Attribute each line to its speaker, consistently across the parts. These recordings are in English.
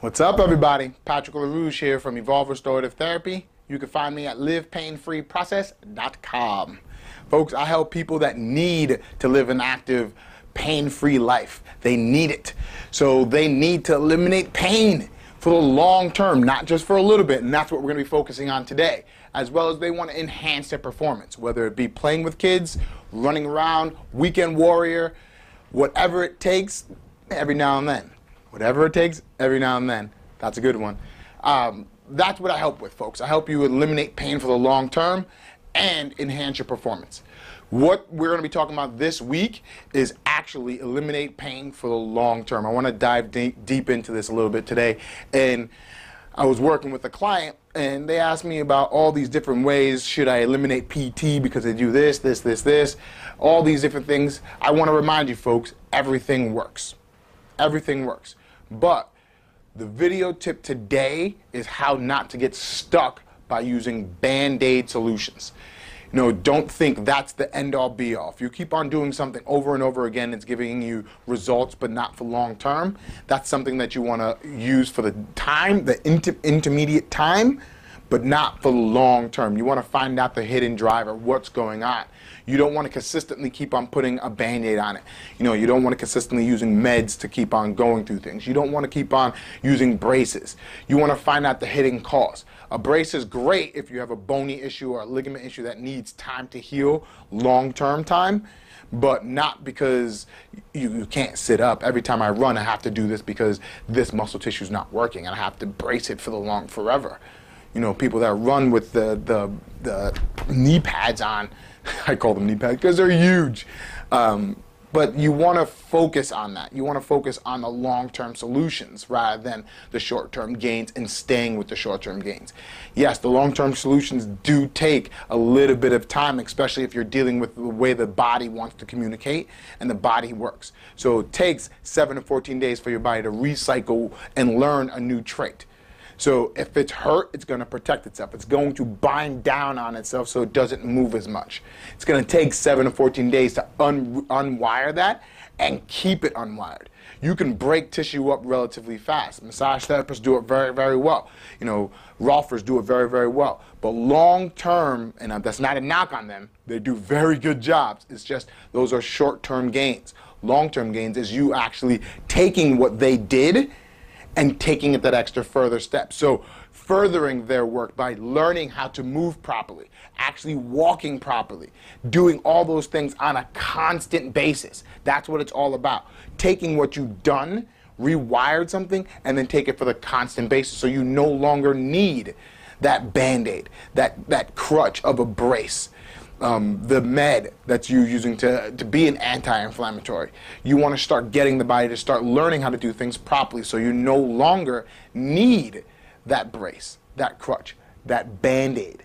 Speaker 1: What's up, everybody? Patrick LaRouche here from Evolve Restorative Therapy. You can find me at livepainfreeprocess.com. Folks, I help people that need to live an active, pain-free life. They need it. So they need to eliminate pain for the long term, not just for a little bit, and that's what we're going to be focusing on today, as well as they want to enhance their performance, whether it be playing with kids, running around, weekend warrior, whatever it takes, every now and then. Whatever it takes, every now and then. That's a good one. That's what I help with, folks. I help you eliminate pain for the long term and enhance your performance. What we're going to be talking about this week is actually eliminate pain for the long term. I want to dive deep into this a little bit today. And I was working with a client, and they asked me about all these different ways. Should I eliminate PT because they do this, all these different things. I want to remind you, folks, everything works. Everything works. But the video tip today is how not to get stuck by using Band-Aid solutions. You know, don't think that's the end-all be-all. If you keep on doing something over and over again, it's giving you results but not for long term. That's something that you want to use for the time, the intermediate time, but not for the long term. You want to find out the hidden driver, what's going on. You don't want to consistently keep on putting a Band-Aid on it. You know, you don't want to consistently using meds to keep on going through things. You don't want to keep on using braces. You want to find out the hidden cause. A brace is great if you have a bony issue or a ligament issue that needs time to heal, long-term time, but not because you can't sit up. Every time I run, I have to do this because this muscle tissue is not working, and I have to brace it for the forever. You know, people that run with the knee pads on, I call them knee pads because they're huge. But you want to focus on that. You want to focus on the long-term solutions rather than the short-term gains and staying with the short-term gains. Yes, the long-term solutions do take a little bit of time, especially if you're dealing with the way the body wants to communicate and the body works. So it takes 7 to 14 days for your body to recycle and learn a new trait. So if it's hurt, it's going to protect itself. It's going to bind down on itself so it doesn't move as much. It's going to take 7 to 14 days to unwire that and keep it unwired. You can break tissue up relatively fast. Massage therapists do it very, very well. You know, Rolfers do it very, very well. But long term, and that's not a knock on them, they do very good jobs. It's just those are short-term gains. Long-term gains is you actually taking what they did and taking it that extra further step. So furthering their work by learning how to move properly, actually walking properly, doing all those things on a constant basis. That's what it's all about. Taking what you've done, rewired something, and then take it for the constant basis so you no longer need that Band-Aid, that crutch of a brace. The med that you're using to be an anti-inflammatory. You want to start getting the body to start learning how to do things properly so you no longer need that brace, that crutch, that Band-Aid.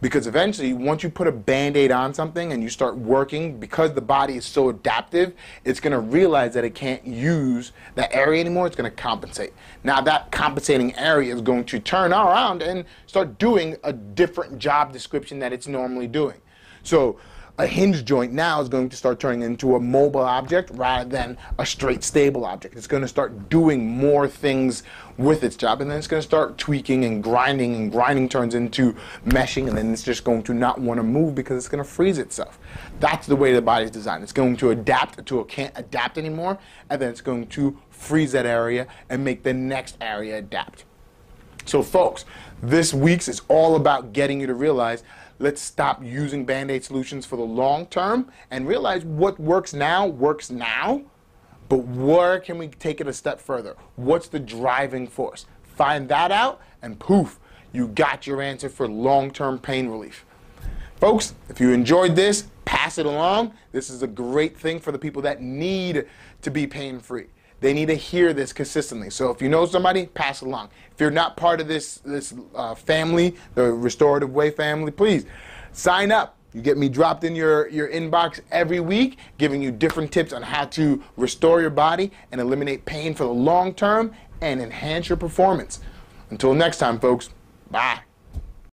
Speaker 1: Because eventually, once you put a Band-Aid on something and you start working, because the body is so adaptive, it's going to realize that it can't use that area anymore. It's going to compensate. Now that compensating area is going to turn around and start doing a different job description that it's normally doing. So a hinge joint now is going to start turning into a mobile object rather than a straight stable object. It's going to start doing more things with its job, and then it's going to start tweaking and grinding turns into meshing, and then it's just going to not want to move because it's going to freeze itself. That's the way the body's designed. It's going to adapt until it can't adapt anymore, and then it's going to freeze that area and make the next area adapt. So folks, this week's is all about getting you to realize, let's stop using Band-Aid solutions for the long term and realize what works now, but where can we take it a step further? What's the driving force? Find that out and poof, you got your answer for long-term pain relief. Folks, if you enjoyed this, pass it along. This is a great thing for the people that need to be pain-free. They need to hear this consistently. So if you know somebody, pass it along. If you're not part of this family, the Restorative Way family, please sign up. You get me dropped in your inbox every week, giving you different tips on how to restore your body and eliminate pain for the long term and enhance your performance. Until next time, folks, bye.